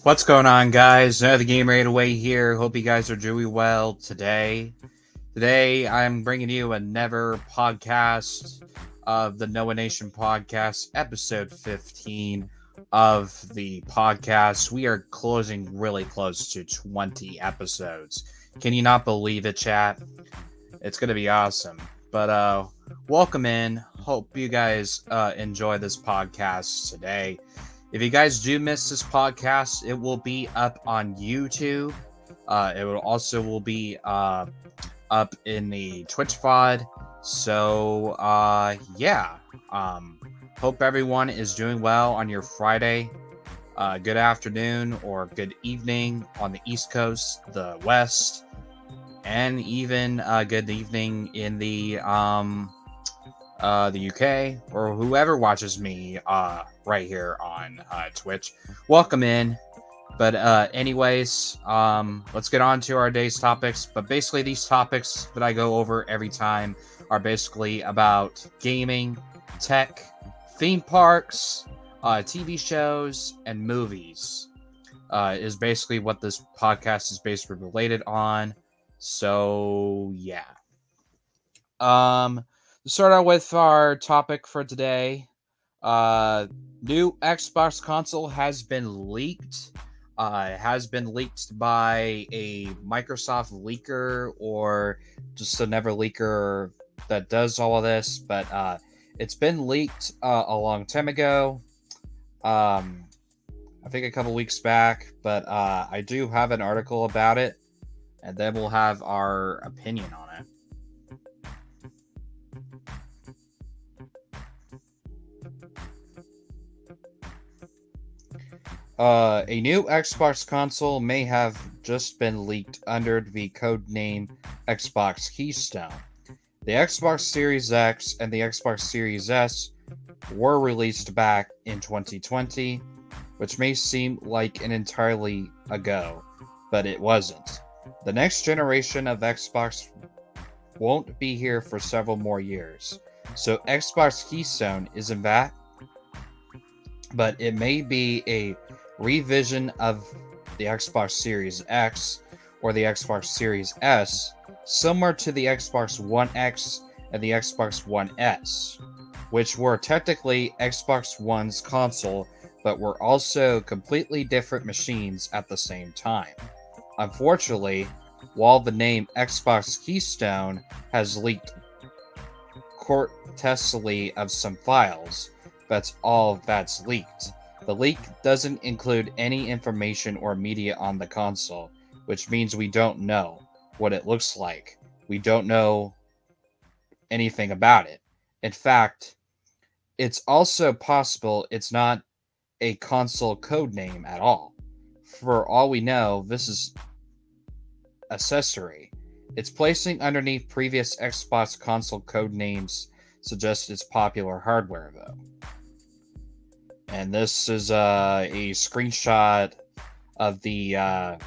What's going on, guys? Another Game Right Away here. Hope you guys are doing well today. Today, I'm bringing you another podcast of the Noah Nation podcast, episode 15 of the podcast. We are closing really close to 20 episodes. Can you not believe it, chat? It's going to be awesome. But welcome in. Hope you guys enjoy this podcast today. If you guys do miss this podcast, it will be up on YouTube. It will be up in the Twitch VOD. So hope everyone is doing well on your Friday. Good afternoon or good evening on the East Coast, the West, and even good evening in the UK, or whoever watches me right here on Twitch. Welcome in. But anyways, let's get on to our day's topics. But basically, these topics that I go over every time are basically about gaming, tech, theme parks, TV shows, and movies. Is basically what this podcast is basically related on. So yeah. To start out with our topic for today, new Xbox console has been leaked. It has been leaked by a Microsoft leaker or just another leaker that does all of this, but it's been leaked a long time ago. I think a couple weeks back, but I do have an article about it, and then we'll have our opinion on it. A new Xbox console may have just been leaked under the codename Xbox Keystone. The Xbox Series X and the Xbox Series S were released back in 2020, which may seem like an entirely ago, but it wasn't. The next generation of Xbox won't be here for several more years, so Xbox Keystone isn't that, but it may be a revision of the Xbox Series X or the Xbox Series S, similar to the Xbox One X and the Xbox One S, which were technically Xbox One's console, but were also completely different machines at the same time. Unfortunately, while the name Xbox Keystone has leaked cortesily of some files, that's all that's leaked. The leak doesn't include any information or media on the console, which means we don't know what it looks like. We don't know anything about it. In fact, it's also possible it's not a console codename at all. For all we know, this is accessory. It's placing underneath previous Xbox console codenames suggests it's popular hardware, though. And this is a screenshot of the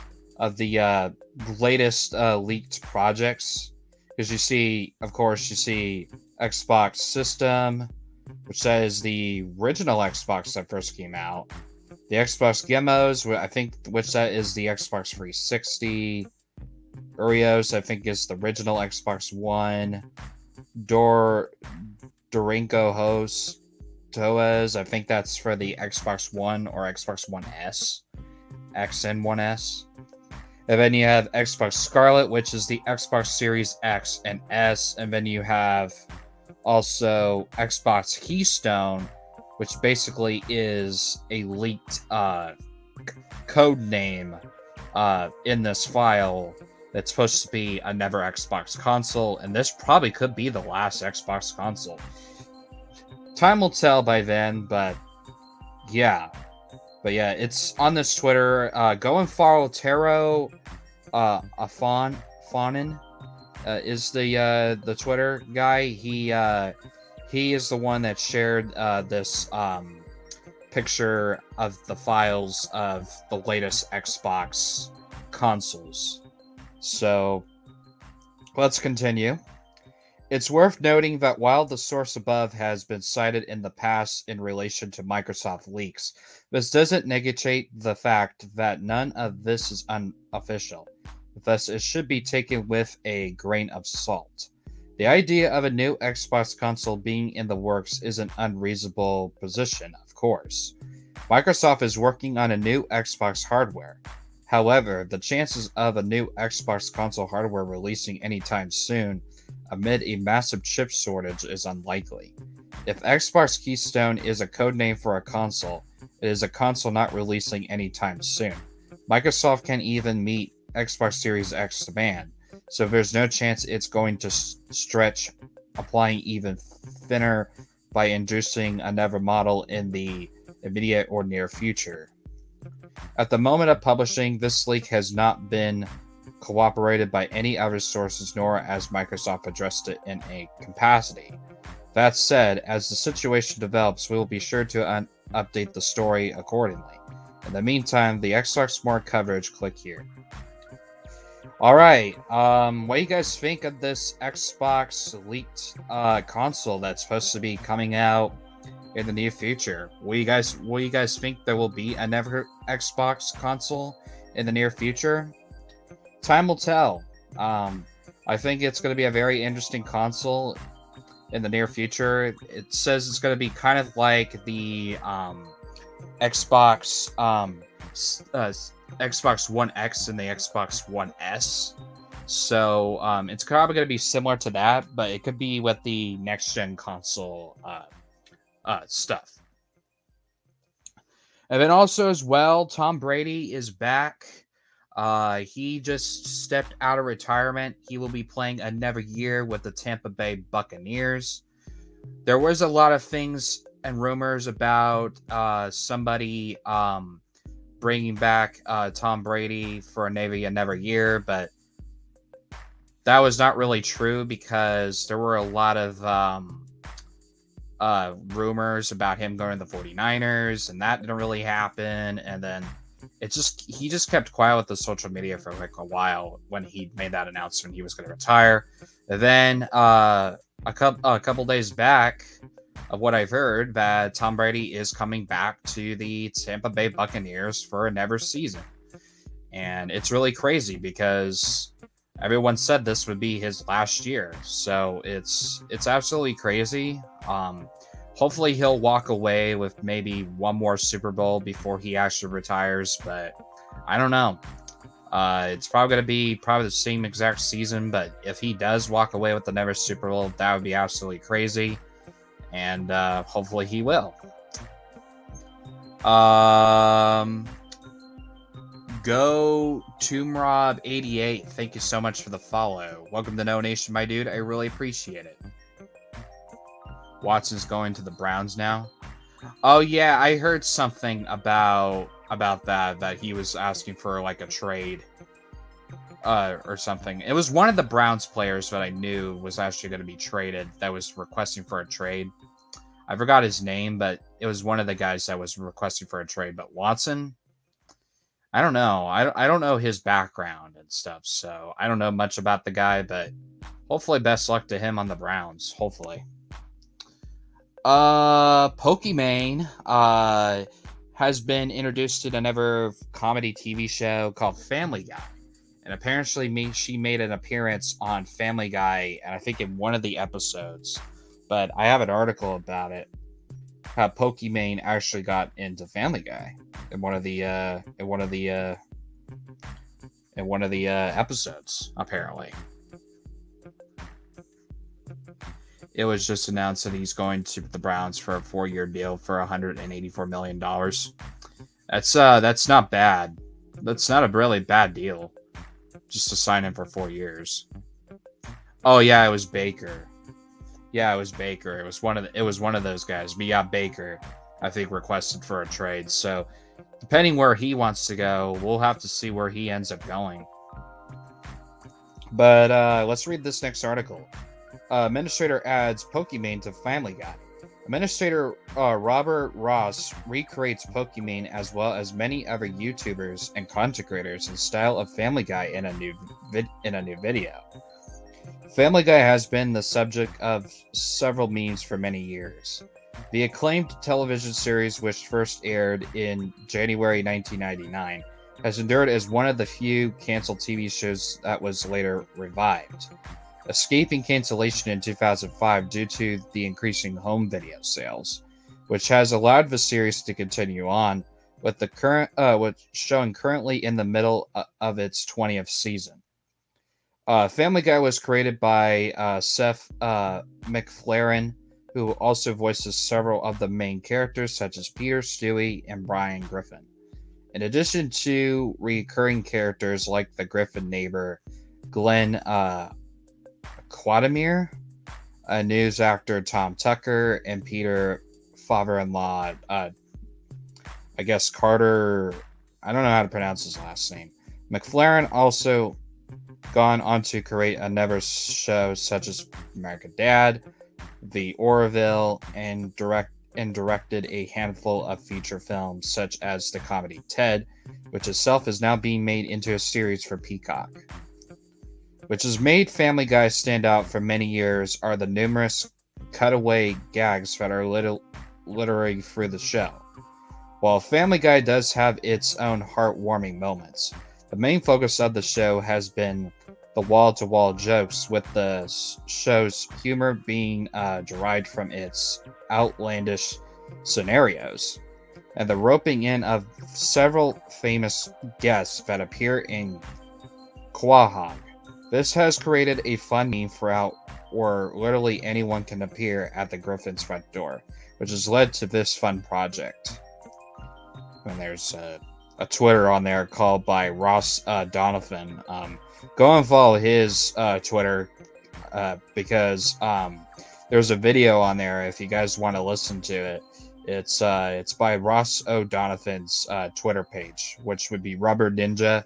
latest leaked projects. Because you see Xbox System, which says the original Xbox that first came out. The Xbox demos, I think, which that is the Xbox 360. Urios, I think, is the original Xbox One. Dorinko host. Toas, I think that's for the Xbox One or Xbox One S. X and One S. And then you have Xbox Scarlet, which is the Xbox Series X and S. And then you have also Xbox Keystone, which basically is a leaked code name in this file that's supposed to be another Xbox console. And this probably could be the last Xbox console. Time will tell by then, but yeah. It's on this Twitter. Go and follow Taro Afonin is the Twitter guy. He is the one that shared this picture of the files of the latest Xbox consoles. So let's continue. It's worth noting that while the source above has been cited in the past in relation to Microsoft leaks, this doesn't negate the fact that none of this is unofficial. Thus, it should be taken with a grain of salt. The idea of a new Xbox console being in the works is an unreasonable position, of course. Microsoft is working on a new Xbox hardware. However, the chances of a new Xbox console hardware releasing anytime soon amid a massive chip shortage is unlikely. If Xbox Keystone is a codename for a console, it is a console not releasing anytime soon. Microsoft can't even meet Xbox Series X demand, so there's no chance it's going to stretch applying even thinner by introducing another model in the immediate or near future. At the moment of publishing, this leak has not been cooperated by any other sources, nor has Microsoft addressed it in a capacity. That said, as the situation develops, we will be sure to update the story accordingly. In the meantime, the Xbox More coverage, click here. Alright, what do you guys think of this Xbox leaked console that's supposed to be coming out in the near future? Will you guys think there will be another Xbox console in the near future? Time will tell. I think it's going to be a very interesting console in the near future. It says it's going to be kind of like the Xbox Xbox One X and the Xbox One S. So it's probably going to be similar to that, but it could be with the next gen console stuff. And then also as well, Tom Brady is back. He just stepped out of retirement. He will be playing another year with the Tampa Bay Buccaneers. There was a lot of things and rumors about somebody bringing back Tom Brady for another year, but that was not really true because there were a lot of rumors about him going to the 49ers, and that didn't really happen. And then he just kept quiet with the social media for like a while when he made that announcement he was going to retire. And then a couple days back, of what I've heard, that Tom Brady is coming back to the Tampa Bay Buccaneers for another season. And it's really crazy because everyone said this would be his last year. So it's absolutely crazy. Hopefully he'll walk away with maybe one more Super Bowl before he actually retires, but I don't know. It's probably going to be the same exact season, but if he does walk away with another Super Bowl, that would be absolutely crazy. And hopefully he will. Go Toomrob88. Thank you so much for the follow. Welcome to No Nation, my dude. I really appreciate it. Watson's going to the Browns now. Oh yeah, I heard something about that he was asking for like a trade or something. It was one of the Browns players that I knew was actually going to be traded that was requesting for a trade. I forgot his name, but it was one of the guys that was requesting for a trade. But Watson, I don't know. I don't know his background and stuff, so I don't know much about the guy, but hopefully best luck to him on the Browns. Hopefully. Pokimane has been introduced in another comedy TV show called Family Guy. And apparently she made an appearance on Family Guy, and I think in one of the episodes. But I have an article about it. How Pokimane actually got into Family Guy in one of the episodes, apparently. It was just announced that he's going to the Browns for a 4-year deal for $184 million. That's not bad. That's not a really bad deal. Just to sign him for 4 years. Oh yeah, it was Baker. Yeah, it was Baker. It was one of those guys. But yeah, Baker, I think, requested for a trade. So depending where he wants to go, we'll have to see where he ends up going. But let's read this next article. Administrator adds Pokimane to Family Guy. Administrator Robert Ross recreates Pokimane as well as many other YouTubers and content creators in style of Family Guy in a new video. Family Guy has been the subject of several memes for many years. The acclaimed television series, which first aired in January 1999, has endured as one of the few canceled TV shows that was later revived, escaping cancellation in 2005 due to the increasing home video sales, which has allowed the series to continue on, with the showing currently in the middle of its 20th season. Family Guy was created by Seth MacFarlane, who also voices several of the main characters such as Peter, Stewie, and Brian Griffin. In addition to recurring characters like the Griffin neighbor, Glenn Quatamere, a news actor Tom Tucker, and Peter father-in-law, I guess Carter, I don't know how to pronounce his last name. MacFarlane also gone on to create a number of shows such as American Dad, The Orville, and directed a handful of feature films such as the comedy Ted, which itself is now being made into a series for Peacock. Which has made Family Guy stand out for many years are the numerous cutaway gags that are literally through the show. While Family Guy does have its own heartwarming moments, the main focus of the show has been the wall-to-wall jokes, with the show's humor being derived from its outlandish scenarios, and the roping in of several famous guests that appear in Quahog. This has created a fun meme throughout, where literally anyone can appear at the Griffin's front door, which has led to this fun project. And there's a Twitter on there called by Ross Donovan. Go and follow his Twitter because there's a video on there if you guys want to listen to it. It's by Ross O'Donovan's Twitter page, which would be Rubber Ninja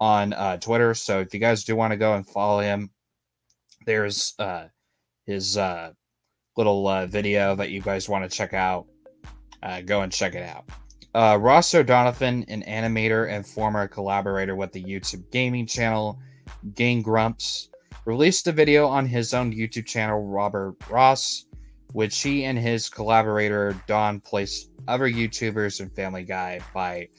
on Twitter. So if you guys do want to go and follow him, there's his little video that you guys want to check out. Go and check it out. Ross O'Donovan, an animator and former collaborator with the YouTube gaming channel Game Grumps, released a video on his own YouTube channel, Robert Ross, which he and his collaborator Don placed other YouTubers and Family Guy by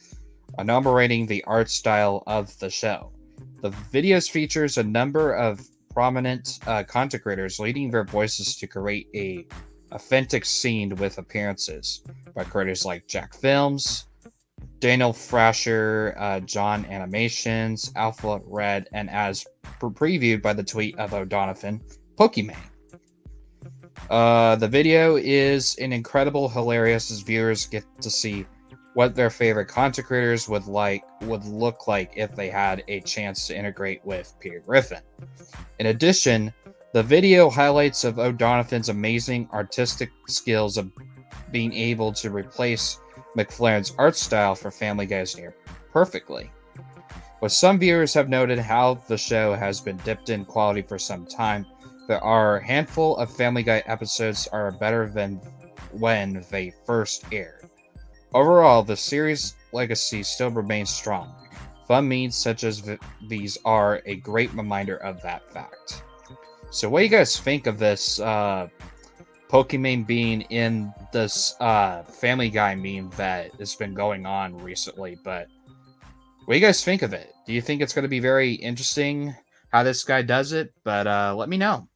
enumerating the art style of the show. The videos features a number of prominent content creators leading their voices to create a authentic scene with appearances by creators like Jack Films, Daniel Thrasher, John Animations, Alpha Red, and as previewed by the tweet of O'Donovan, Pokemon. The video is an incredible, hilarious as viewers get to see what their favorite content creators would look like if they had a chance to integrate with Peter Griffin. In addition, the video highlights of O'Donovan's amazing artistic skills of being able to replace MacFarlane's art style for Family Guy's near perfectly. But some viewers have noted how the show has been dipped in quality for some time. There are a handful of Family Guy episodes are better than when they first aired. Overall, the series' legacy still remains strong. Fun memes such as these are a great reminder of that fact. So what do you guys think of this Pokemon being in this Family Guy meme that has been going on recently? But what do you guys think of it? Do you think it's going to be very interesting how this guy does it? But let me know.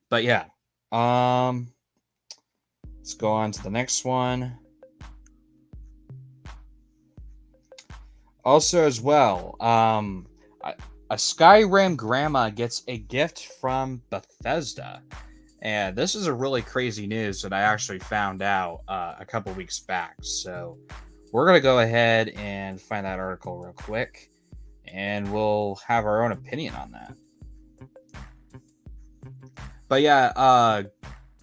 But yeah, let's go on to the next one. Also, as well, a Skyrim grandma gets a gift from Bethesda. And this is a really crazy news that I actually found out a couple weeks back. So we're going to go ahead and find that article real quick. And we'll have our own opinion on that. But yeah,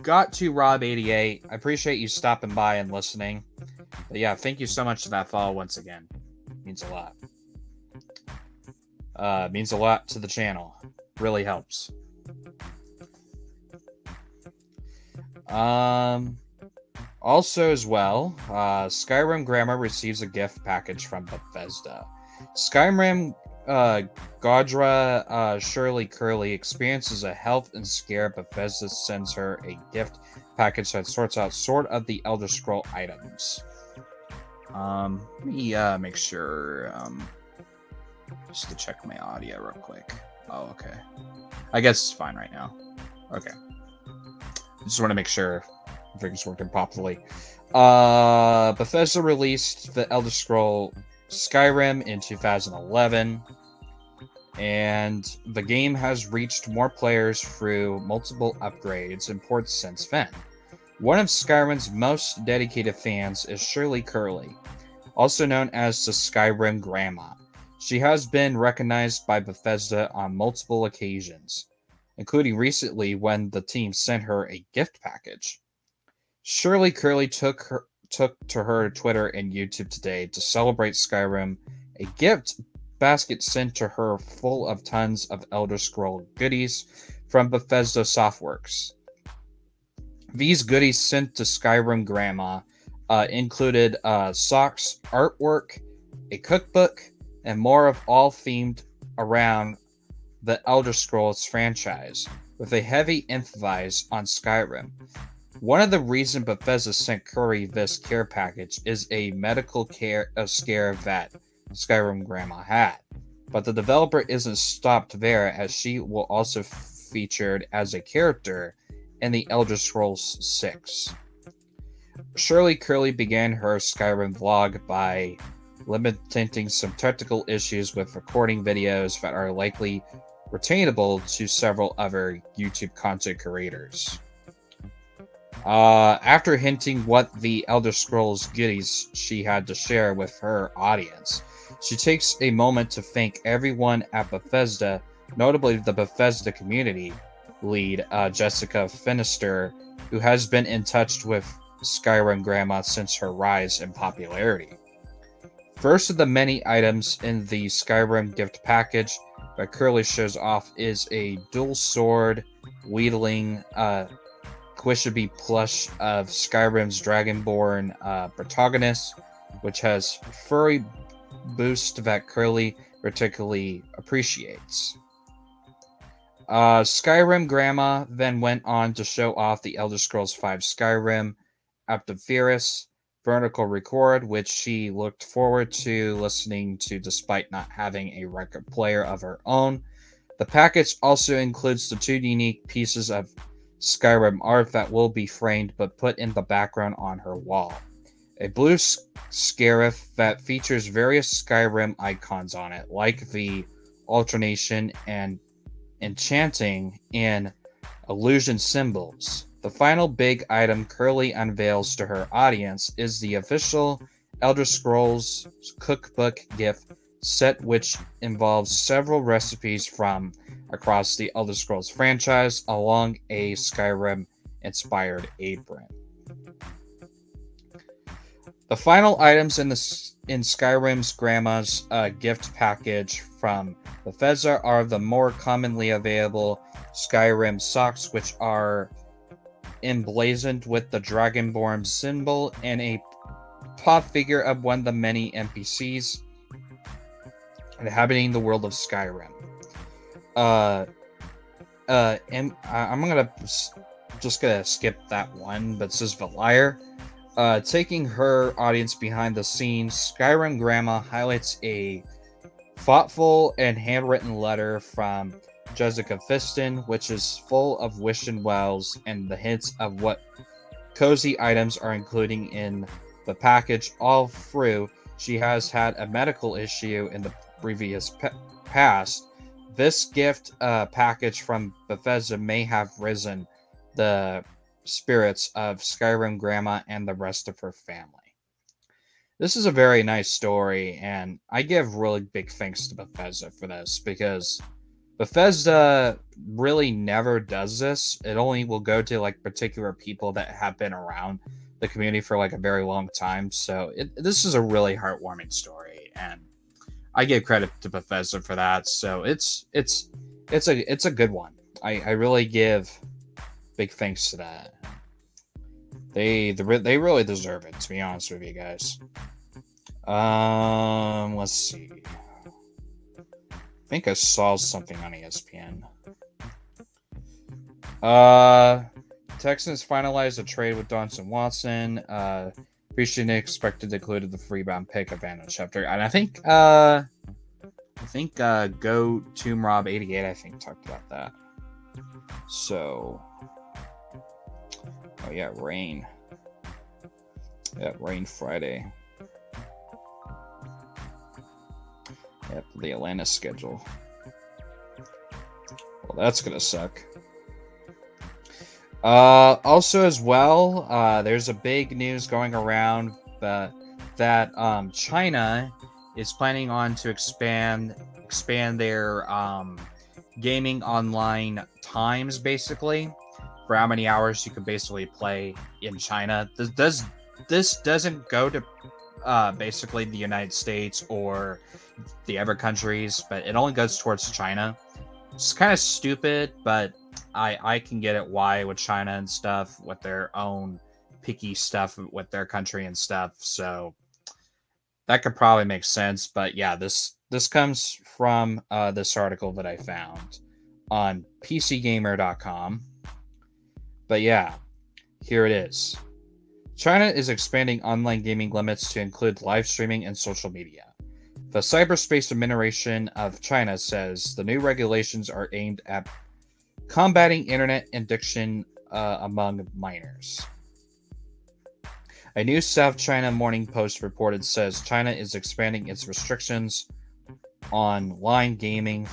got to Rob88. I appreciate you stopping by and listening. But yeah, thank you so much for that follow once again. It means a lot. Means a lot to the channel. Really helps. Also as Skyrim Grammar receives a gift package from Bethesda. Skyrim Gaudra Shirley Curley experiences a health and scare. Bethesda sends her a gift package that sorts out sort of the Elder Scroll items. Let me make sure, just to check my audio real quick. Oh, okay. I guess it's fine right now. Okay. Just want to make sure everything's working properly. Bethesda released the Elder Scroll Skyrim in 2011, and the game has reached more players through multiple upgrades and ports since then. One of Skyrim's most dedicated fans is Shirley Curley, also known as the Skyrim Grandma. She has been recognized by Bethesda on multiple occasions, including recently when the team sent her a gift package. Shirley Curley took to her Twitter and YouTube today to celebrate Skyrim, a gift basket sent to her full of tons of Elder Scroll goodies from Bethesda Softworks. These goodies sent to Skyrim Grandma included socks, artwork, a cookbook, and more, of all themed around the Elder Scrolls franchise, with a heavy emphasis on Skyrim. One of the reasons Bethesda sent Curry this care package is a medical scare that Skyrim Grandma had. But the developer isn't stopped there, as she will also featured as a character in the Elder Scrolls 6. Shirley Curley began her Skyrim vlog by lamenting some technical issues with recording videos that are likely retainable to several other YouTube content creators. After hinting what the Elder Scrolls goodies she had to share with her audience, she takes a moment to thank everyone at Bethesda, notably the Bethesda community lead, Jessica Finister, who has been in touch with Skyrim Grandma since her rise in popularity. First of the many items in the Skyrim gift package that Curly shows off is a dual sword wielding Squishy plush of Skyrim's Dragonborn protagonist, which has furry boost that Curly particularly appreciates. Skyrim Grandma then went on to show off the Elder Scrolls V Skyrim Aptiferous vertical record, which she looked forward to listening to despite not having a record player of her own. The package also includes the two unique pieces of Skyrim art that will be framed but put in the background on her wall. A blue scarif that features various Skyrim icons on it, like the alternation and enchanting and illusion symbols. The final big item Curly unveils to her audience is the official Elder Scrolls Cookbook gift set, which involves several recipes from across the Elder Scrolls franchise, along a Skyrim-inspired apron. The final items in Skyrim's Grandma's gift package from Bethesda are the more commonly available Skyrim Socks, which are emblazoned with the Dragonborn symbol, and a pop figure of one of the many NPCs inhabiting the world of Skyrim. And I'm just gonna skip that one, but it says Valyre. Taking her audience behind the scenes, Skyrim Grandma highlights a thoughtful and handwritten letter from Jessica Fiston, which is full of wishing wells and the hints of what cozy items are including in the package. All through, she has had a medical issue in the previous past. This gift package from Bethesda may have risen the spirits of Skyrim Grandma and the rest of her family. This is a very nice story, and I give really big thanks to Bethesda for this, because Bethesda really never does this. It only will go to like particular people that have been around the community for like a very long time. So this is a really heartwarming story, and I give credit to Bethesda for that. So it's a good one. I really give big thanks to that. They really deserve it, to be honest with you guys. Let's see. think I saw something on ESPN. Texans finalized a trade with Donson Watson. Previously expected to include the free round pick of Untitled Chapter. And I think Go Tomb Rob 88 I think talked about that. So oh yeah, rain. Yeah, rain Friday. Yep, the Atlanta schedule. Well, that's gonna suck. Also as well, there's a big news going around that China is planning on to expand their gaming online times, basically, for how many hours you can basically play in China. This doesn't go to basically the United States or the other countries, but it only goes towards China. It's kind of stupid, but I can get it why with China and stuff, with their own picky stuff with their country and stuff. So that could probably make sense. But yeah, this comes from this article that I found on PCGamer.com. But yeah, here it is. China is expanding online gaming limits to include live streaming and social media. The Cyberspace Administration of China says the new regulations are aimed at combating internet addiction among minors. A new South China Morning Post reported says China is expanding its restrictions on online gaming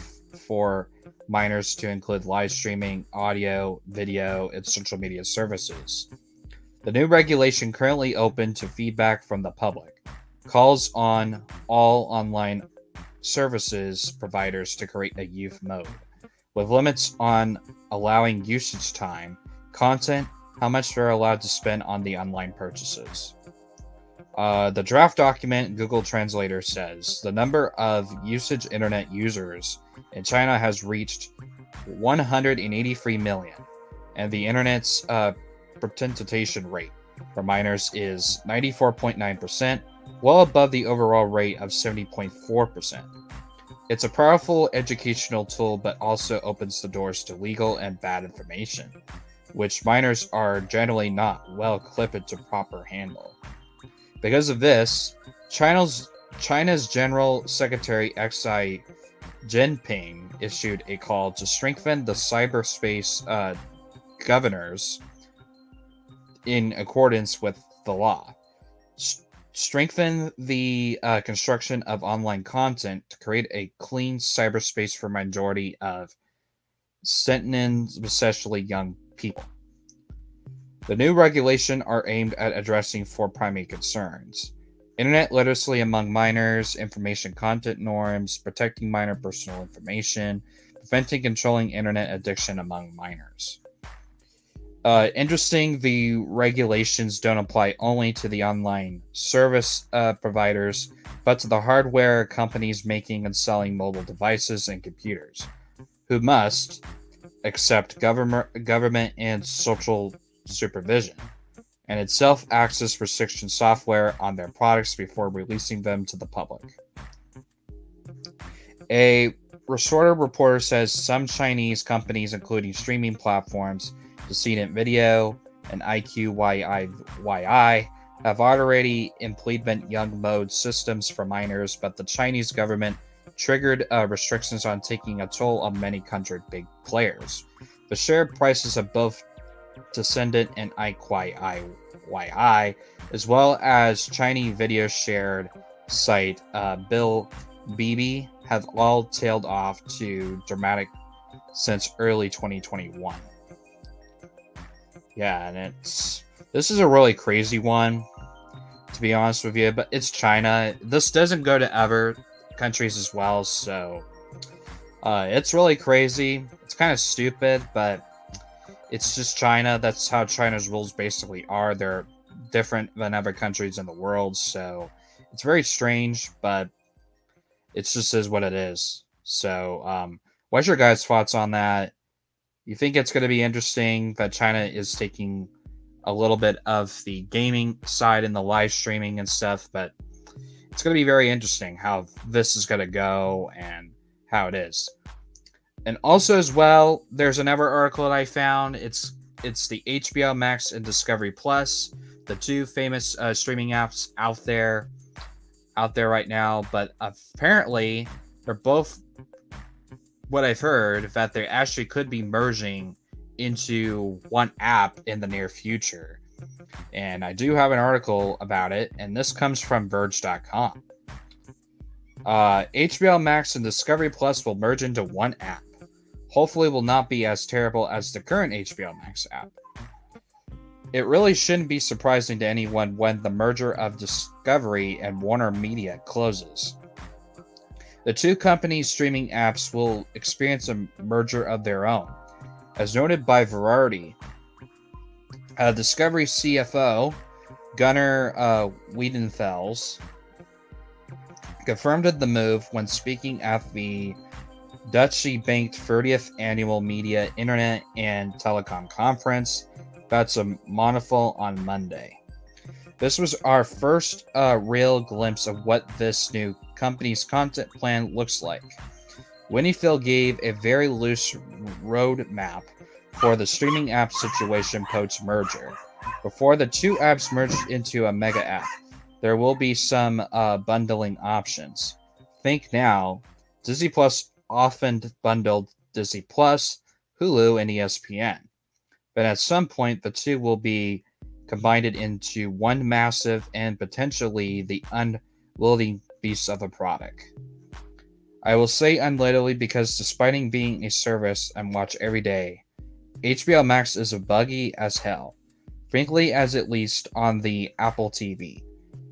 for minors to include live streaming, audio, video, and social media services. The new regulation, currently open to feedback from the public, calls on all online services providers to create a youth mode, with limits on allowing usage time, content, how much they're allowed to spend on the online purchases. The draft document, Google Translator says, the number of usage internet users in China has reached 183 million, and the internet's participation rate for minors is 94.9%, well above the overall rate of 70.4%. It's a powerful educational tool, but also opens the doors to legal and bad information, which minors are generally not well equipped to proper handle. Because of this, China's General Secretary Xi Jinping issued a call to strengthen the cyberspace governors in accordance with the law. Strengthen the construction of online content to create a clean cyberspace for majority of citizens, especially young people. The new regulations are aimed at addressing four primary concerns: internet literacy among minors, information content norms, protecting minor personal information, preventing controlling internet addiction among minors. Interesting, the regulations don't apply only to the online service providers, but to the hardware companies making and selling mobile devices and computers, who must accept government and social supervision, and its self-access restriction software on their products before releasing them to the public. A Resorter reporter says some Chinese companies, including streaming platforms Decedent Video and IQYI, have already implemented young mode systems for minors, but the Chinese government triggered restrictions on taking a toll on many country big players. The share prices of both Descendant and IQYI, as well as Chinese video shared site Bilibili, have all tailed off to dramatic since early 2021. Yeah, and this is a really crazy one, to be honest with you, but it's China. This doesn't go to other countries as well, so it's really crazy. It's kind of stupid, but it's just China. That's how China's rules basically are. They're different than other countries in the world, so it's very strange, but it just is what it is. So, what's your guys' thoughts on that? You think it's going to be interesting that China is taking a little bit of the gaming side and the live streaming and stuff, but it's going to be very interesting how this is going to go and how it is. And also as well, there's another article that I found. It's the HBO Max and Discovery Plus, the two famous streaming apps out there right now. But apparently, they're both, what I've heard, that they actually could be merging into one app in the near future. And I do have an article about it, and this comes from Verge.com. HBO Max and Discovery Plus will merge into one app. Hopefully will not be as terrible as the current HBO Max app. It really shouldn't be surprising to anyone when the merger of Discovery and Warner Media closes. The two companies' streaming apps will experience a merger of their own. As noted by Variety, Discovery CFO Gunnar Wiedenfels confirmed the move when speaking at the Deutsche-Bank's 30th Annual Media, Internet, and Telecom Conference. That's a mouthful on Monday. This was our first real glimpse of what this new company's content plan looks like. Winniefield gave a very loose roadmap for the streaming app situation post-merger. Before the two apps merged into a mega app, there will be some bundling options. Think now, Disney Plus often bundled Disney Plus, Hulu, and ESPN. But at some point, the two will be combined into one massive and potentially the unwieldy beast of a product. I will say unwieldy because despite being a service I watch every day, HBO Max is buggy as hell. Frankly, as at least on the Apple TV.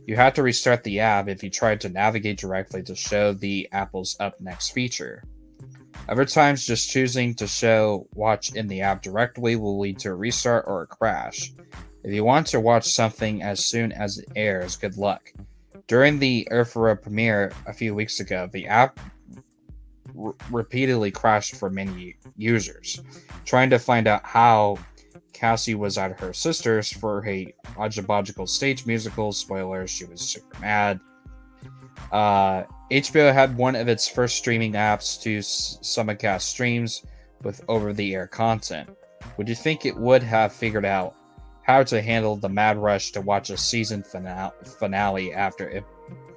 You have to restart the app if you try to navigate directly to show the Apple's Up Next feature. Other times, just choosing to watch in the app directly will lead to a restart or a crash. If you want to watch something as soon as it airs, good luck. During the Earthra premiere a few weeks ago, the app repeatedly crashed for many users, trying to find out how Cassie was at her sister's for a logical stage musical. Spoilers, she was super mad. HBO had one of its first streaming apps to simulcast streams with over-the-air content. Would you think it would have figured out how to handle the mad rush to watch a season finale after it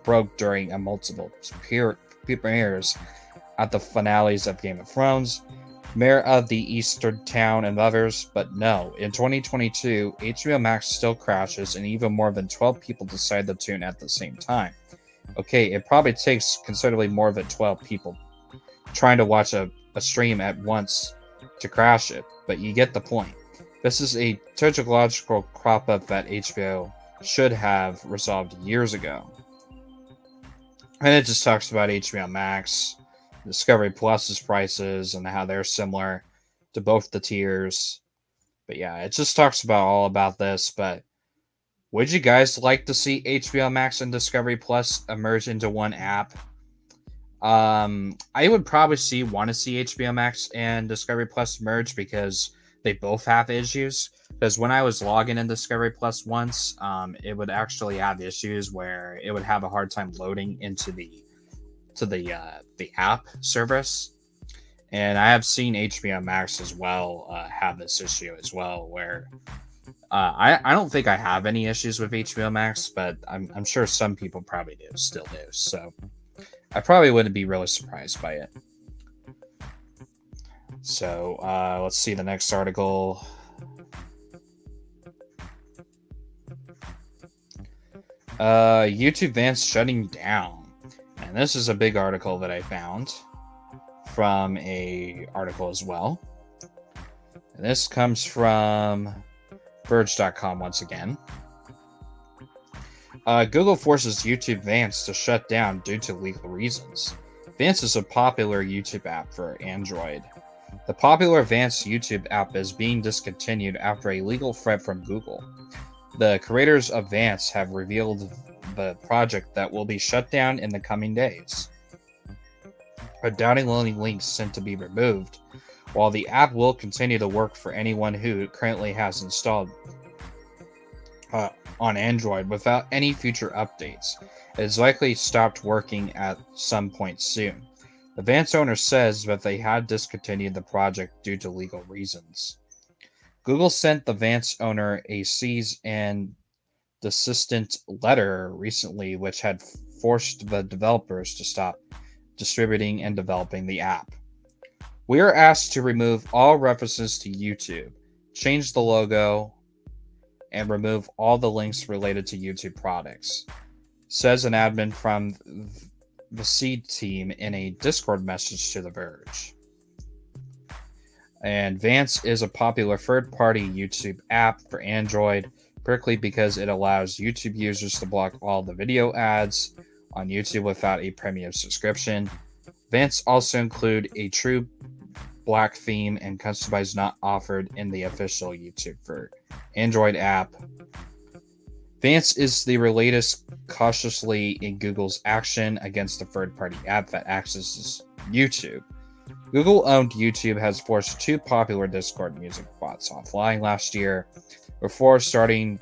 broke during a multiple premieres at the finales of Game of Thrones, Mayor of the Eastern Town, and others? But no, in 2022, HBO Max still crashes and even more than 12 people decide to tune at the same time. Okay, it probably takes considerably more than 12 people trying to watch a stream at once to crash it, but you get the point. This is a technological crop-up that HBO should have resolved years ago. And it just talks about HBO Max, Discovery Plus's prices, and how they're similar to both the tiers. But yeah, it just talks about all about this, but would you guys like to see HBO Max and Discovery Plus emerge into one app? I would probably want to see HBO Max and Discovery Plus merge because they both have issues. Because when I was logging in Discovery Plus once, it would actually have issues where it would have a hard time loading into the app service. And I have seen HBO Max as well have this issue as well, where I don't think I have any issues with HBO Max, but I'm sure some people probably still do. So I probably wouldn't be really surprised by it. So let's see the next article. YouTube Vance shutting down. And this is a big article that I found from a article as well. And this comes from Verge.com once again. Google forces YouTube Vance to shut down due to legal reasons. Vance is a popular YouTube app for Android. The popular Vance YouTube app is being discontinued after a legal threat from Google. The creators of Vance have revealed the project that will be shut down in the coming days. Downloading links sent to be removed, while the app will continue to work for anyone who currently has installed on Android without any future updates. It is likely stopped working at some point soon. The Vance owner says that they had discontinued the project due to legal reasons. Google sent the Vance owner a cease and desist letter recently, which had forced the developers to stop distributing and developing the app. We are asked to remove all references to YouTube, change the logo, and remove all the links related to YouTube products, says an admin from the Seed team in a Discord message to The Verge. And Vance is a popular third-party YouTube app for Android, particularly because it allows YouTube users to block all the video ads on YouTube without a premium subscription. Vance also include a true black theme and customized not offered in the official YouTube for Android app. Vance is the latest cautiously in Google's action against the third-party app that accesses YouTube. Google-owned YouTube has forced 2 popular Discord music bots offline last year before starting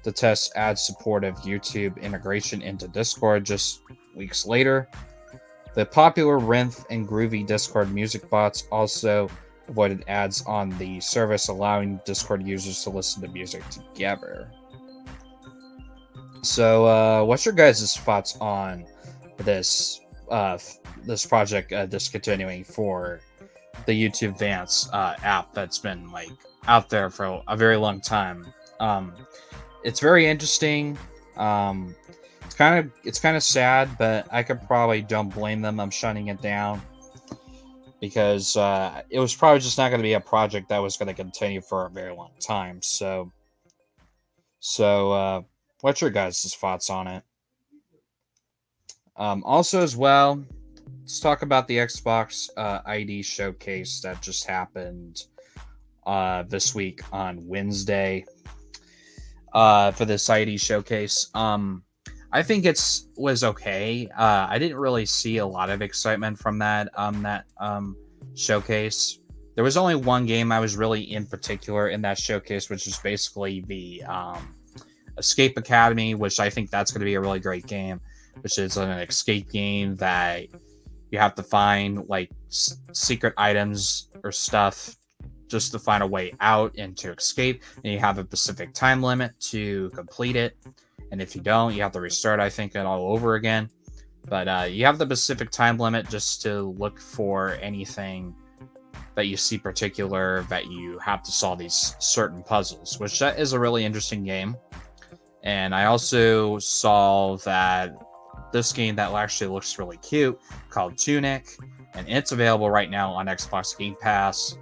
to test ad-supportive YouTube integration into Discord just weeks later. The popular Rinth and Groovy Discord music bots also avoided ads on the service, allowing Discord users to listen to music together. So, what's your guys' thoughts on this this project discontinuing for the YouTube Vance app that's been like out there for a very long time? It's very interesting. It's kind of sad, but I don't blame them. I'm shutting it down because it was probably just not going to be a project that was going to continue for a very long time. So what's your guys' thoughts on it? Also, as well, let's talk about the Xbox ID showcase that just happened this week on Wednesday. For this ID showcase, I think was okay. I didn't really see a lot of excitement from that showcase. There was only one game I was really in particular in that showcase, which is basically the Escape Academy, which I think that's going to be a really great game, which is an escape game that you have to find like secret items or stuff just to find a way out and to escape, and you have a specific time limit to complete it, and if you don't, you have to restart, I think, it all over again. But you have the specific time limit just to look for anything that you see particular that you have to solve these certain puzzles, which that is a really interesting game. And I also saw that this game that actually looks really cute called Tunic, and it's available right now on Xbox Game Pass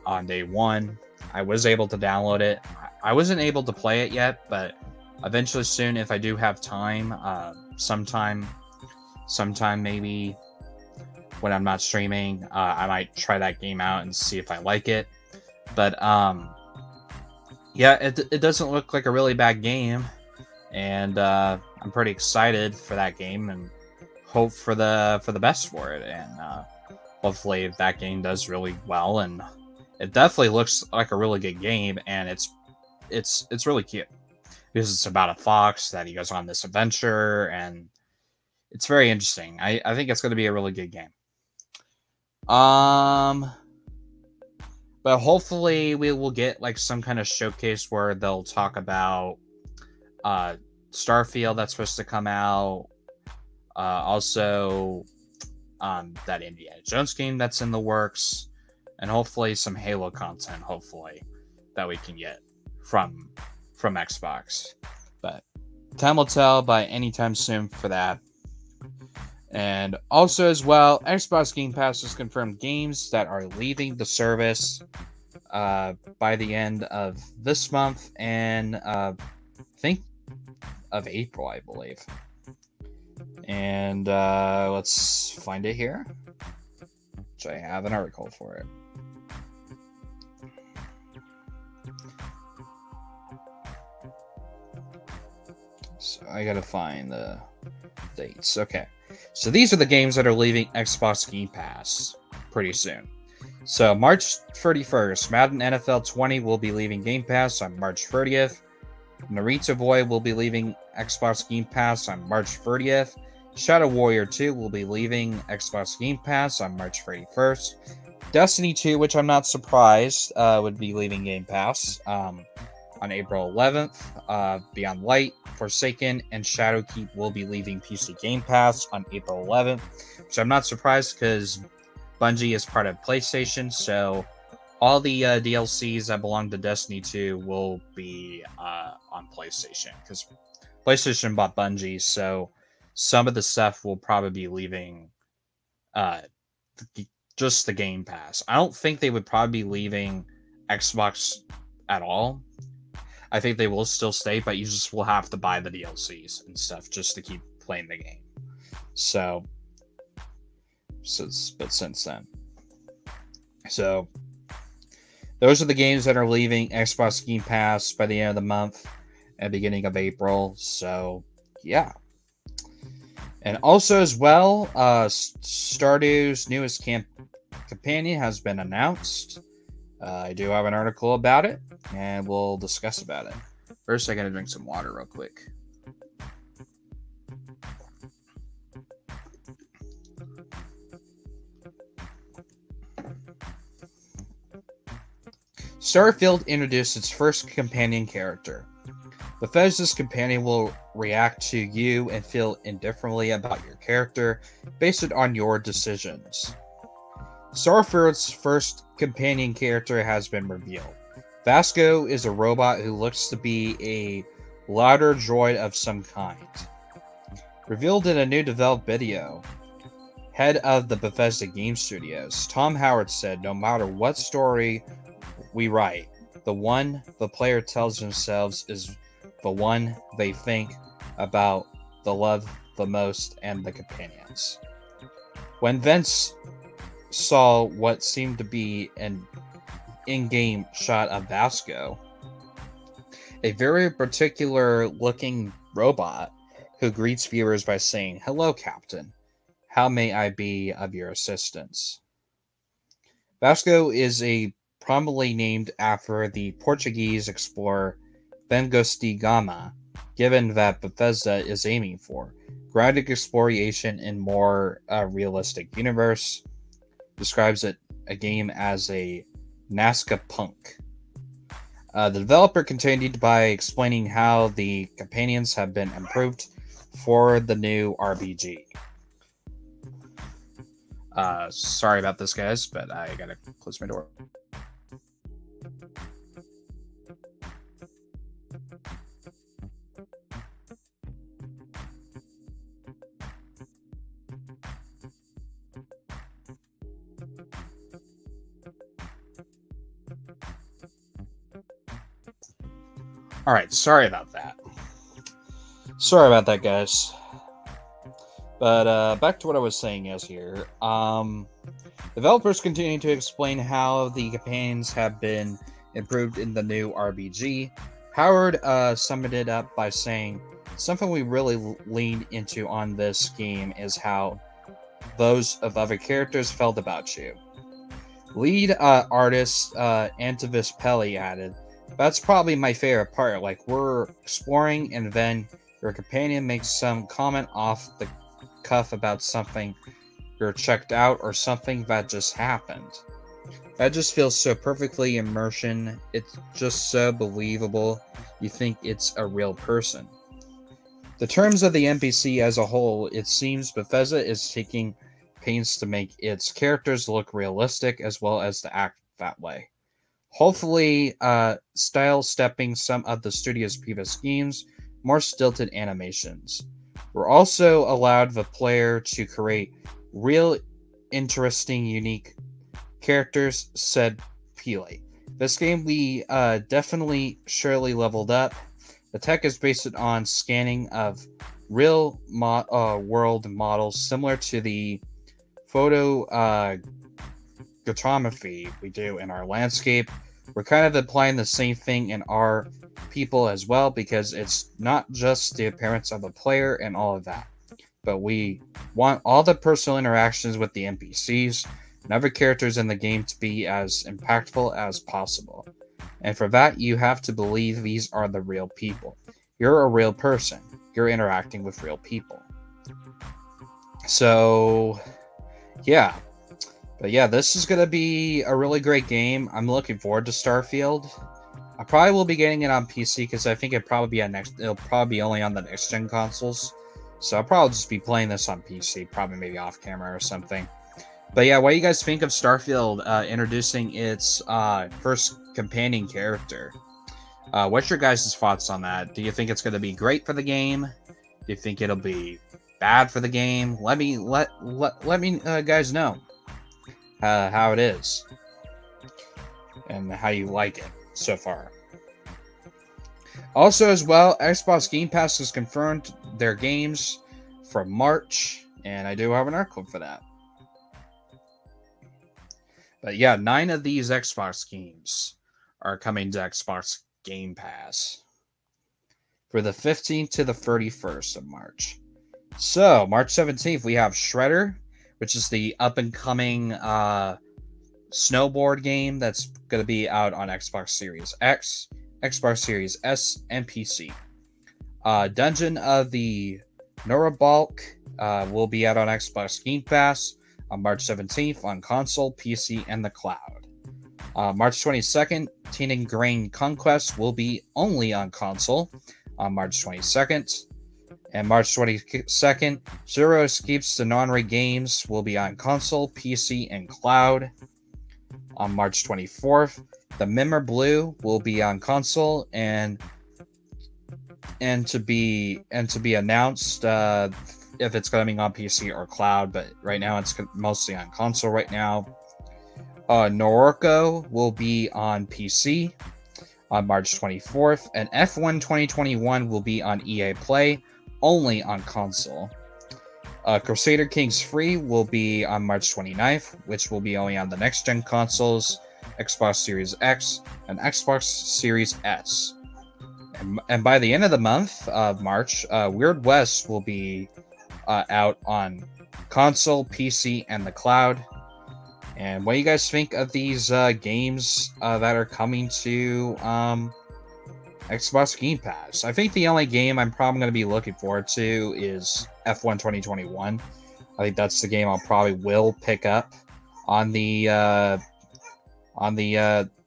on day 1. I was able to download it. I wasn't able to play it yet, but eventually soon, if I do have time, sometime maybe when I'm not streaming, I might try that game out and see if I like it. But yeah, it doesn't look like a really bad game, and I'm pretty excited for that game and hope for the best for it. And hopefully that game does really well, and it definitely looks like a really good game, and it's really cute because it's about a fox that he goes on this adventure, and it's very interesting. I think it's going to be a really good game. But hopefully we will get like some kind of showcase where they'll talk about Starfield that's supposed to come out. Also, that Indiana Jones game that's in the works. And hopefully some Halo content, hopefully, that we can get from Xbox. But time will tell by anytime soon for that. And also as well, Xbox Game Pass has confirmed games that are leaving the service by the end of this month and I think of April, I believe. And let's find it here, which I have an article for it. So I gotta find the dates. Okay. So these are the games that are leaving Xbox Game Pass pretty soon. So March 31st, Madden NFL 20 will be leaving Game Pass on March 30th. Naruto Boy will be leaving Xbox Game Pass on March 30th. Shadow Warrior 2 will be leaving Xbox Game Pass on March 31st. Destiny 2, which I'm not surprised, would be leaving Game Pass on April 11th. Beyond Light, Forsaken, and Shadowkeep will be leaving PC Game Pass on April 11th, which I'm not surprised because Bungie is part of PlayStation, so all the DLCs that belong to Destiny 2 will be on PlayStation, because PlayStation bought Bungie, so some of the stuff will probably be leaving just the Game Pass. I don't think they would probably be leaving Xbox at all. I think they will still stay, but you just will have to buy the DLCs and stuff just to keep playing the game. But since then. So, those are the games that are leaving Xbox Game Pass by the end of the month and beginning of April. So, yeah. And also as well, Stardew's newest companion has been announced. I do have an article about it, and we'll discuss about it. First, I gotta drink some water real quick. Starfield introduced its first companion character. Bethesda's companion will react to you and feel indifferently about your character based on your decisions. Starfield's first companion character has been revealed. Vasco is a robot who looks to be a louder droid of some kind. Revealed in a new developed video, head of the Bethesda Game Studios, Tom Howard said, "No matter what story we write, the one the player tells themselves is the one they think about, the love the most, and the companions." When Vance saw what seemed to be an in-game shot of Vasco, a very particular looking robot who greets viewers by saying, "Hello, Captain. How may I be of your assistance?" Vasco is a prominently named after the Portuguese explorer Bengos de Gama, given that Bethesda is aiming for grounded exploration in more realistic universe. Describes a game as a Nazca punk. The developer continued by explaining how the companions have been improved for the new RPG. Sorry about this, guys, but I gotta close my door. Alright, sorry about that. Sorry about that, guys. But back to what I was saying here. Developers continue to explain how the companions have been improved in the new RPG. Howard summed it up by saying, "Something we really leaned into on this game is how those of other characters felt about you." Lead artist Antivis Pelli added, "That's probably my favorite part. Like, we're exploring and then your companion makes some comment off the cuff about something you're checked out or something that just happened. That just feels so perfectly immersion. It's just so believable. You think it's a real person." The terms of the NPC as a whole, it seems Bethesda is taking pains to make its characters look realistic as well as to act that way. Hopefully, style stepping some of the studio's previous schemes, more stilted animations. We're also allowed the player to create real, interesting, unique characters, said Pele. This game we definitely surely leveled up. The tech is based on scanning of real world models similar to the photogrammetry we do in our landscape. We're kind of applying the same thing in our people as well, because it's not just the appearance of the player and all of that, but we want all the personal interactions with the NPCs and other characters in the game to be as impactful as possible. And for that, you have to believe these are the real people. You're a real person. You're interacting with real people. So, yeah. But yeah, this is going to be a really great game. I'm looking forward to Starfield. I probably will be getting it on PC because I think it'll probably be only on the next gen consoles. So I'll probably just be playing this on PC, probably maybe off camera or something. But yeah, what do you guys think of Starfield introducing its first companion character? What's your guys' thoughts on that? Do you think it's going to be great for the game? Do you think it'll be bad for the game? Let me guys know how it is and how you like it so far. Also, as well, Xbox Game Pass has confirmed their games for March, and I do have an article for that. But yeah, 9 of these Xbox games are coming to Xbox Game Pass for the 15th to the 31st of March. So, March 17th, we have Shredder, which is the up-and-coming snowboard game that's going to be out on Xbox Series X, Xbox Series S, and PC. Dungeon of the Nurabalk will be out on Xbox Game Pass on March 17th on console, PC, and the cloud. March 22nd, Teen and Grain Conquest will be only on console on March 22nd. And March 22nd, Zero Escapes the Non-Ray Games will be on console, PC, and cloud. On March 24th, The Mimmer Blue will be on console and to be announced if it's coming on PC or cloud, but right now it's mostly on console right now. Norco will be on PC on March 24th, and F1 2021 will be on EA Play, only on console. Crusader Kings 3 will be on March 29th, which will be only on the next-gen consoles, Xbox Series X, and Xbox Series S. And by the end of the month of March, Weird West will be out on console, PC, and the cloud. And what do you guys think of these games that are coming to Xbox Game Pass? I think the only game I'm probably going to be looking forward to is F1 2021. I think that's the game I'll probably will pick up on the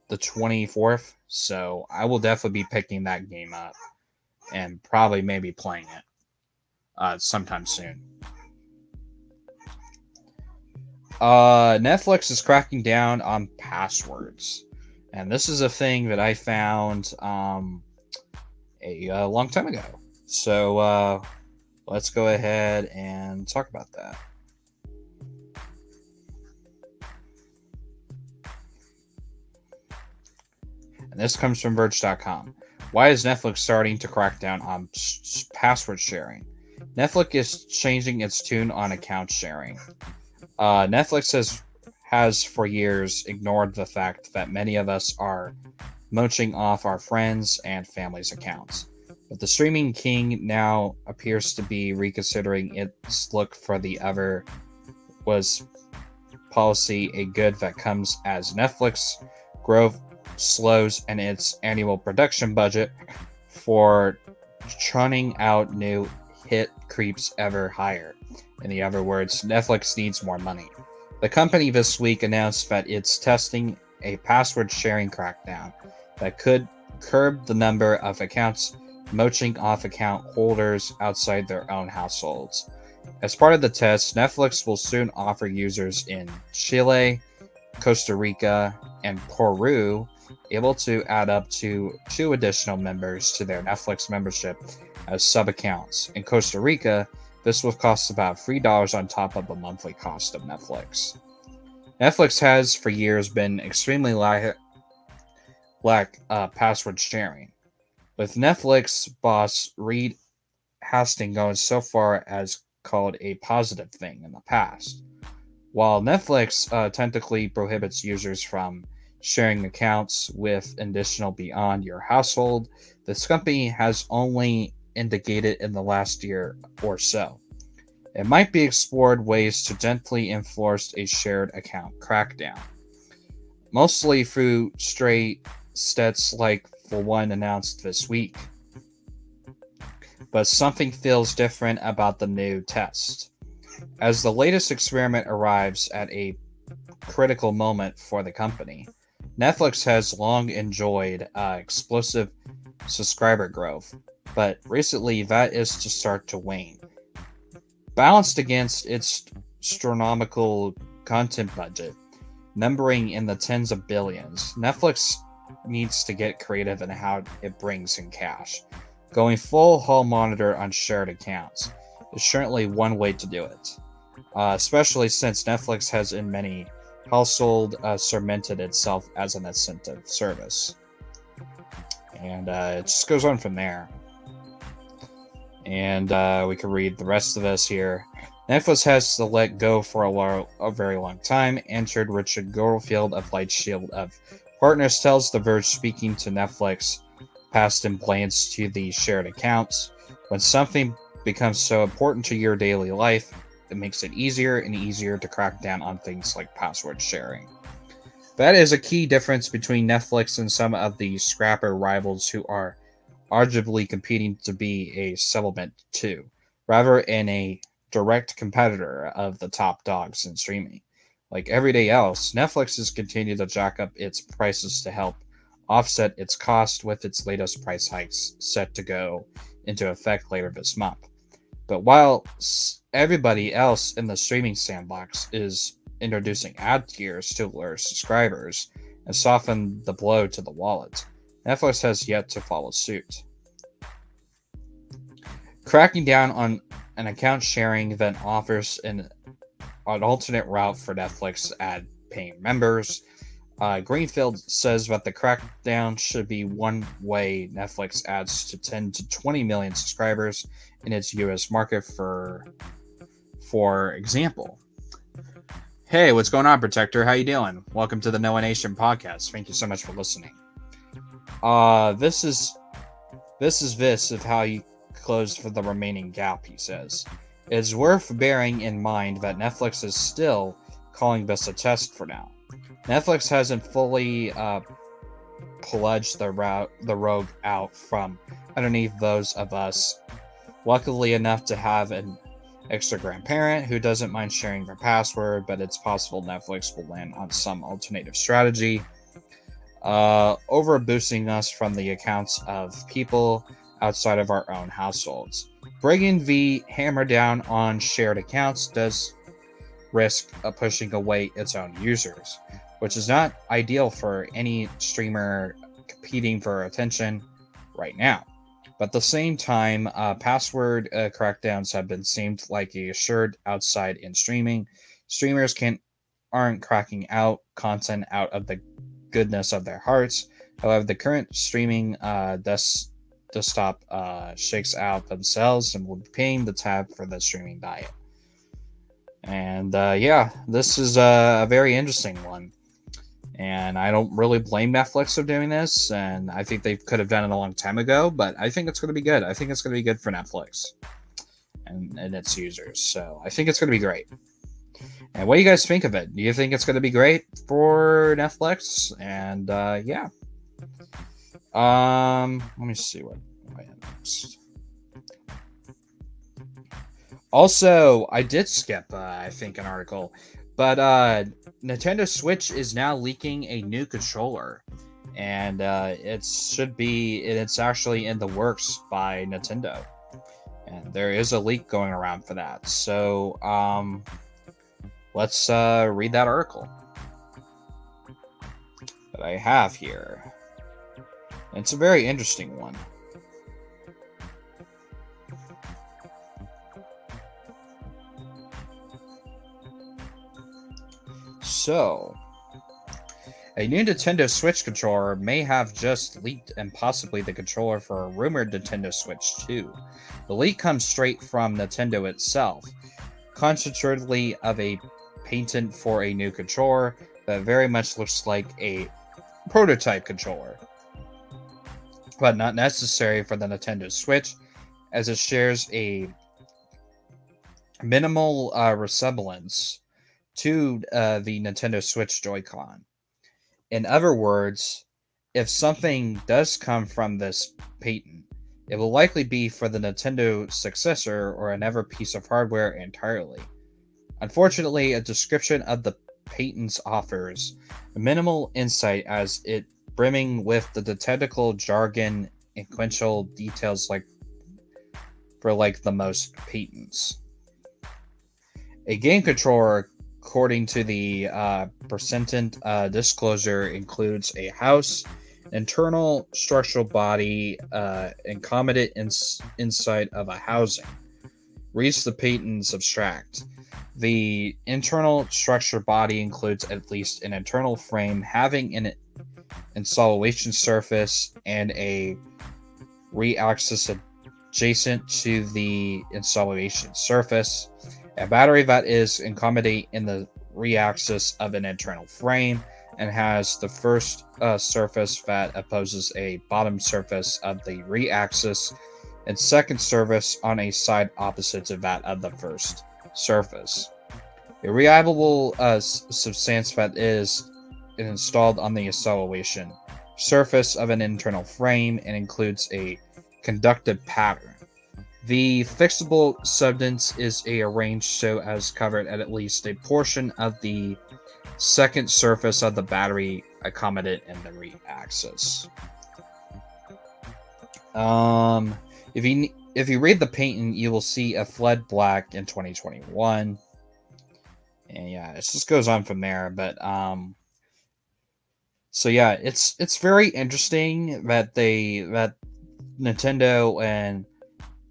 24th. So I will definitely be picking that game up and probably maybe playing it sometime soon. Netflix is cracking down on passwords, and this is a thing that I found a long time ago. So let's go ahead and talk about that. And this comes from Verge.com. Why is Netflix starting to crack down on password sharing? Netflix is changing its tune on account sharing. Netflix has for years ignored the fact that many of us are mooching off our friends' and family's accounts. But the streaming king now appears to be reconsidering its look for the ever was policy, a good that comes as Netflix growth slows and its annual production budget for churning out new hit creeps ever higher. In other words, Netflix needs more money. The company this week announced that it's testing a password sharing crackdown that could curb the number of accounts mooching off account holders outside their own households. As part of the test, Netflix will soon offer users in Chile, Costa Rica, and Peru able to add up to 2 additional members to their Netflix membership as sub-accounts. In Costa Rica, this will cost about $3 on top of the monthly cost of Netflix. Netflix has for years been extremely lack password sharing, with Netflix boss Reed Hastings going so far as called a positive thing in the past. While Netflix technically prohibits users from sharing accounts with additional beyond your household, this company has only indicated in the last year or so. It might be explored ways to gently enforce a shared account crackdown, mostly through straight steps like the one announced this week. But something feels different about the new test. As the latest experiment arrives at a critical moment for the company, Netflix has long enjoyed explosive subscriber growth, but recently that is to start to wane. Balanced against its astronomical content budget, numbering in the tens of billions, Netflix needs to get creative in how it brings in cash. Going full hall monitor on shared accounts is certainly one way to do it, especially since Netflix has in many households cemented itself as an incentive service. And it just goes on from there. And we can read the rest of this here. Netflix has to let go for a very long time, answered Richard Goldfield of Light Shield of Partners tells The Verge, speaking to Netflix past implants to the shared accounts. When something becomes so important to your daily life, it makes it easier and easier to crack down on things like password sharing. That is a key difference between Netflix and some of the scrapper rivals who are arguably competing to be a supplement to, rather than a direct competitor of the top dogs in streaming. Like everyday else, Netflix has continued to jack up its prices to help offset its cost with its latest price hikes set to go into effect later this month. But while everybody else in the streaming sandbox is introducing ad tiers to lure subscribers and soften the blow to the wallet, Netflix has yet to follow suit. Cracking down on an account sharing then offers an alternate route for Netflix ad-paying members. Greenfield says that the crackdown should be one way Netflix adds to 10 to 20 million subscribers in its U.S. market, for example. Hey, what's going on, Protector? How you doing? Welcome to the Noah Nation podcast. Thank you so much for listening. This is of how you close for the remaining gap, he says. It's worth bearing in mind that Netflix is still calling this a test for now. Netflix hasn't fully plunged the rogue out from underneath those of us luckily enough to have an extra grandparent who doesn't mind sharing their password, but it's possible Netflix will land on some alternative strategy, over boosting us from the accounts of people outside of our own households. Bringing the hammer down on shared accounts does risk pushing away its own users, which is not ideal for any streamer competing for attention right now. But at the same time, password crackdowns have been seemed like a assured outside in streaming. Streamers aren't cracking out content out of the goodness of their hearts. However, the current streaming desktop shakes out themselves and will be paying the tab for the streaming diet. And yeah, this is a very interesting one. And I don't really blame Netflix for doing this, and I think they could have done it a long time ago, but I think it's going to be good. I think it's going to be good for Netflix and its users, so I think it's going to be great. And what do you guys think of it? Do you think it's going to be great for Netflix? And yeah. Let me see what I have next. Also, I did skip, I think, an article, but Nintendo Switch is now leaking a new controller, and it's actually in the works by Nintendo, and there is a leak going around for that. So let's read that article that I have here. It's a very interesting one. So, a new Nintendo Switch controller may have just leaked, and possibly the controller for a rumored Nintendo Switch 2. The leak comes straight from Nintendo itself, contradictorily of a patent for a new controller that very much looks like a prototype controller, but not necessary for the Nintendo Switch, as it shares a minimal resemblance to the Nintendo Switch Joy-Con. In other words, if something does come from this patent, it will likely be for the Nintendo successor or another piece of hardware entirely. Unfortunately, a description of the patents offers minimal insight, as it brimming with the technical jargon and sequential details for the most patents. A game controller, according to the percentant disclosure, includes a house, internal structural body, and common inside of a housing. Reads the patents abstract. The internal structure body includes at least an internal frame having an installation surface and a rear-axis adjacent to the installation surface. A battery that is accommodate in the rear-axis of an internal frame and has the first surface that opposes a bottom surface of the rear-axis and second surface on a side opposite to that of the first surface. A reliable substance that is installed on the installation surface of an internal frame and includes a conductive pattern. The fixable substance is arranged so as covered at least a portion of the second surface of the battery accommodate in the rear-axis. If you read the patent, you will see a fled black in 2021. And yeah, it just goes on from there. But so yeah, it's very interesting that Nintendo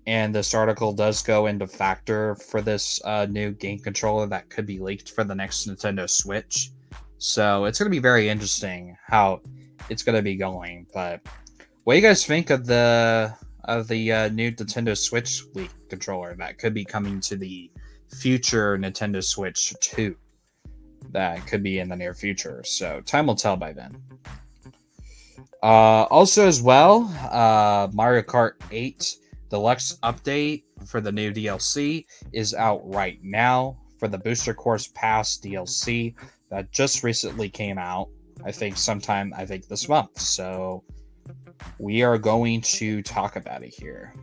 and this article does go into factor for this new game controller that could be leaked for the next Nintendo Switch. So it's going to be very interesting how it's going to be going. But what do you guys think of the new Nintendo Switch leak controller that could be coming to the future Nintendo Switch 2? That could be in the near future. So time will tell by then. Also as well, Mario Kart 8 Deluxe update for the new DLC is out right now for the Booster Course Pass DLC that just recently came out. I think this month. So we are going to talk about it here.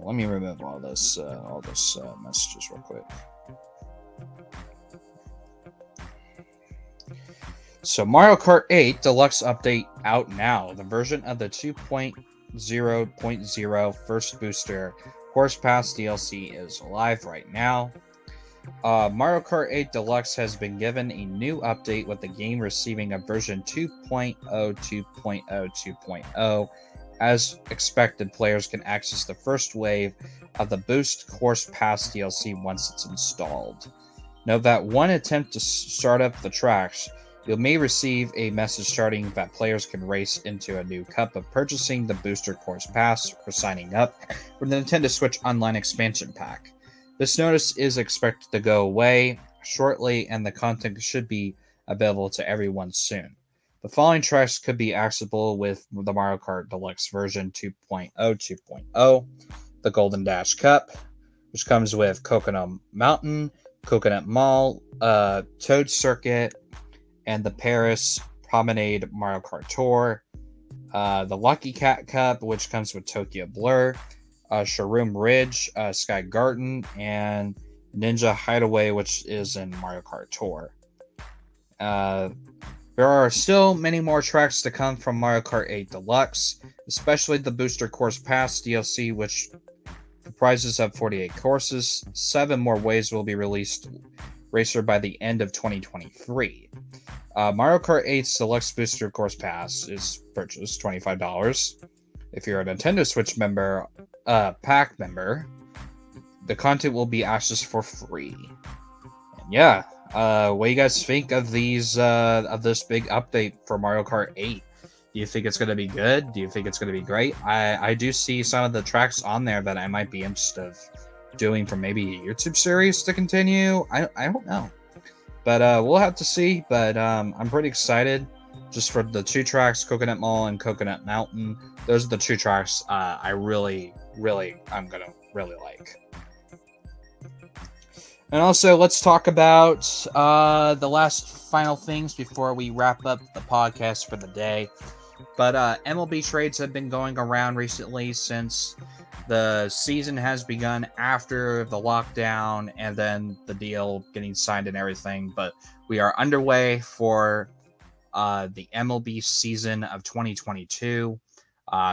Let me remove all this messages real quick. So Mario Kart 8 Deluxe update out now. The version of the 2.0.0 first booster Course Pass DLC is live right now. Mario Kart 8 Deluxe has been given a new update, with the game receiving a version 2.0, 2.0, 2.0. As expected, players can access the first wave of the Boost Course Pass DLC once it's installed. Note that one attempt to start up the tracks, you may receive a message starting that players can race into a new cup of purchasing the Booster Course Pass or signing up for the Nintendo Switch Online expansion pack. This notice is expected to go away shortly, and the content should be available to everyone soon. The following tracks could be accessible with the Mario Kart Deluxe version 2.0, 2.0. The Golden Dash Cup, which comes with Coconut Mountain, Coconut Mall, Toad Circuit, and the Paris Promenade Mario Kart Tour. The Lucky Cat Cup, which comes with Tokyo Blur, Shroom Ridge, Sky Garden, and Ninja Hideaway, which is in Mario Kart Tour. There are still many more tracks to come from Mario Kart 8 Deluxe, especially the Booster Course Pass DLC, which comprises of 48 courses. 7 more waves will be released racer by the end of 2023. Mario Kart 8's Deluxe Booster Course Pass is purchased $25. If you're a Nintendo Switch member, pack member, the content will be accessed for free. And yeah, what do you guys think of this big update for Mario Kart 8? Do you think it's going to be good? Do you think it's going to be great? I do see some of the tracks on there that I might be interested in doing for maybe a YouTube series to continue. I don't know. But we'll have to see. But I'm pretty excited just for the 2 tracks, Coconut Mall and Coconut Mountain. Those are the 2 tracks I'm going to really like. And also, let's talk about the last final things before we wrap up the podcast for the day. But MLB trades have been going around recently since the season has begun after the lockdown and then the deal getting signed and everything, but we are underway for the MLB season of 2022.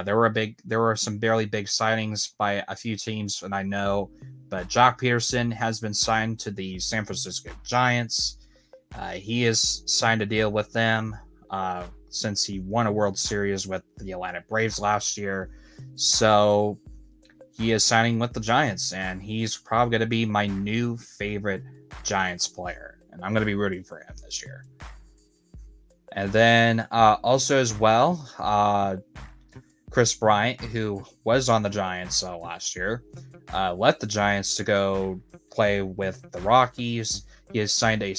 There were some barely big signings by a few teams, and I know, but Jock Peterson has been signed to the San Francisco Giants. He has signed a deal with them since he won a World Series with the Atlanta Braves last year. So he is signing with the Giants, and he's probably going to be my new favorite Giants player, and I'm going to be rooting for him this year. And then also as well, Chris Bryant, who was on the Giants last year, left the Giants to go play with the Rockies. He has signed a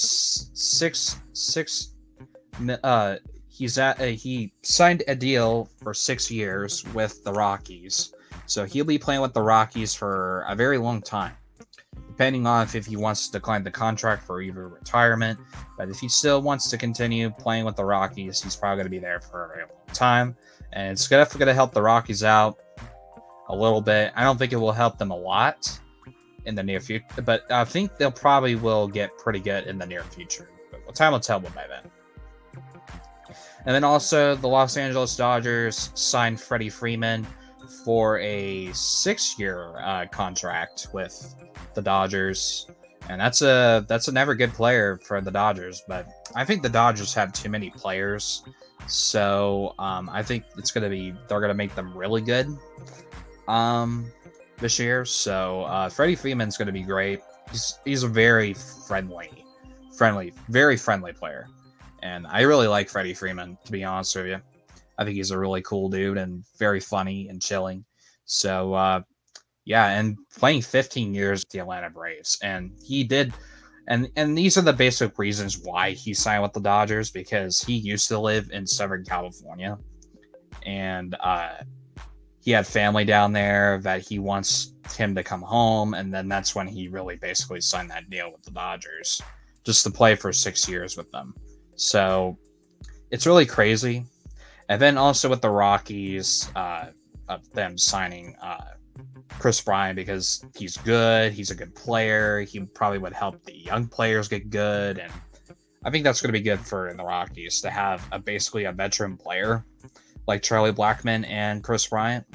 he signed a deal for 6 years with the Rockies. So he'll be playing with the Rockies for a very long time, depending on if he wants to decline the contract for either retirement. But if he still wants to continue playing with the Rockies, he's probably going to be there for a very long time. And it's definitely going to help the Rockies out a little bit. I don't think it will help them a lot in the near future, but I think they'll probably will get pretty good in the near future. But time will tell by then. And then also the Los Angeles Dodgers signed Freddie Freeman for a 6-year contract with the Dodgers, and that's a never good player for the Dodgers. But I think the Dodgers have too many players, so I think they're gonna make them really good this year. So Freddie Freeman's gonna be great. He's a very very friendly player, and I really like Freddie Freeman, to be honest with you. I think he's a really cool dude and very funny and chilling. So, yeah, and playing 15 years with the Atlanta Braves. And he did, and these are the basic reasons why he signed with the Dodgers, because he used to live in Southern California. And he had family down there that he wants him to come home. And then that's when he really basically signed that deal with the Dodgers, just to play for 6 years with them. So it's really crazy. And then also with the Rockies, of them signing Chris Bryant, because he's good. He's a good player. He probably would help the young players get good. And I think that's going to be good for the Rockies to have basically a veteran player like Charlie Blackmon and Chris Bryant.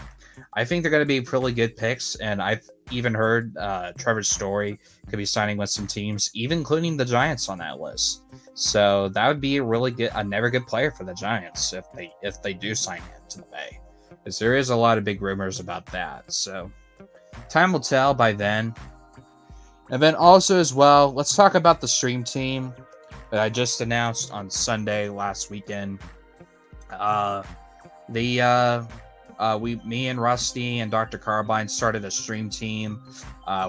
I think they're going to be really good picks. And I've even heard Trevor Story could be signing with some teams, even including the Giants on that list. So that would be a never good player for the Giants if they do sign him to the Bay, because there is a lot of big rumors about that. So time will tell by then. And then also as well, let's talk about the stream team that I just announced on Sunday last weekend. Me and Rusty and Dr. Carbine started a stream team.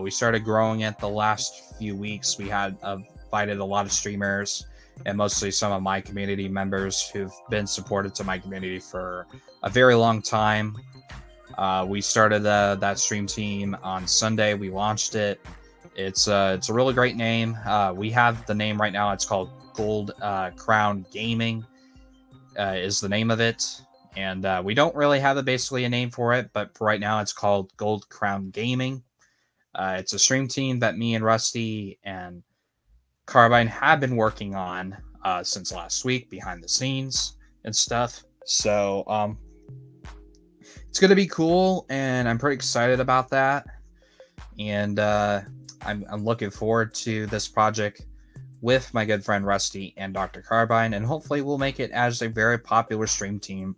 We started growing it the last few weeks. We had invited a lot of streamers, and mostly some of my community members who've been supportive to my community for a very long time. We started that stream team on Sunday. We launched it. It's a really great name. We have the name right now. It's called Gold Crown Gaming is the name of it. And we don't really have basically a name for it, but for right now it's called Gold Crown Gaming. It's a stream team that me and Rusty and Carbine have been working on since last week, behind the scenes and stuff. So it's going to be cool, and I'm pretty excited about that. And I'm looking forward to this project with my good friend Rusty and Dr. Carbine, and hopefully we'll make it as a very popular stream team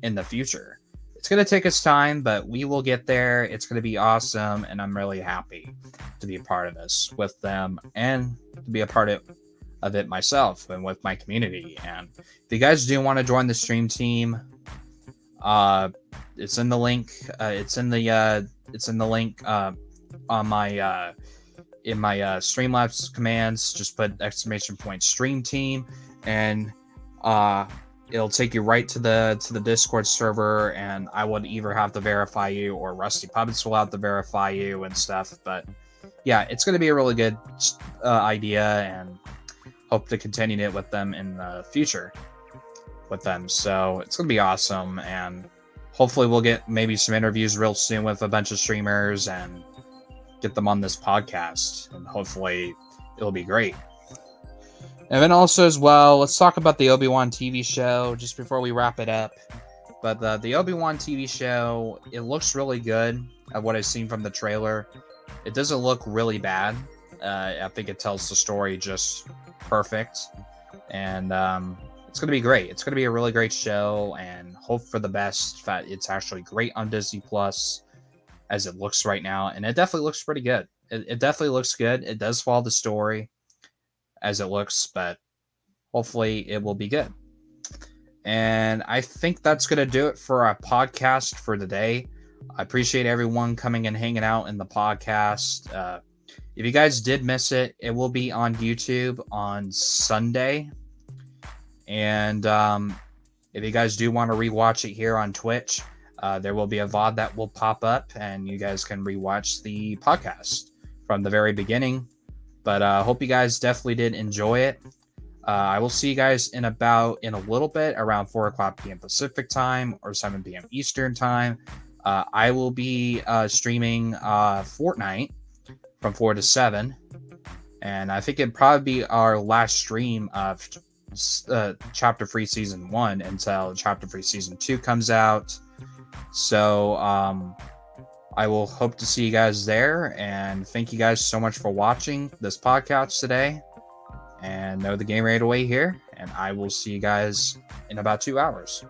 in the future. It's going to take us time, but we will get there. It's going to be awesome, and I'm really happy to be a part of this with them and to be a part of it myself and with my community. And if you guys do want to join the stream team, it's in the link. It's in the link on my in my Streamlabs commands. Just put !stream team, and it'll take you right to the Discord server, and I would either have to verify you or Rusty Puppets will have to verify you and stuff. But yeah, it's going to be a really good idea, and hope to continue it with them in the future with them. So it's going to be awesome, and hopefully we'll get maybe some interviews real soon with a bunch of streamers and get them on this podcast, and hopefully it'll be great. And then also as well, let's talk about the Obi-Wan TV show just before we wrap it up. But the Obi-Wan TV show, it looks really good at what I've seen from the trailer. It doesn't look really bad. I think it tells the story just perfect. And it's going to be great. It's going to be a really great show, and hope for the best that it's actually great on Disney Plus as it looks right now. And it definitely looks pretty good. It definitely looks good. It does follow the story as it looks, but hopefully it will be good. And I think that's going to do it for our podcast for today. I appreciate everyone coming and hanging out in the podcast. If you guys did miss it, it will be on YouTube on Sunday. And if you guys do want to rewatch it here on Twitch, there will be a VOD that will pop up, and you guys can rewatch the podcast from the very beginning. But I hope you guys definitely did enjoy it. I will see you guys in a little bit, around 4 o'clock p.m. Pacific time or 7 p.m. Eastern time. I will be streaming Fortnite from 4 to 7. And I think it'd probably be our last stream of Chapter 3 Season 1 until Chapter 3 Season 2 comes out. So I will hope to see you guys there. And thank you guys so much for watching this podcast today. And know the game right away here. And I will see you guys in about 2 hours.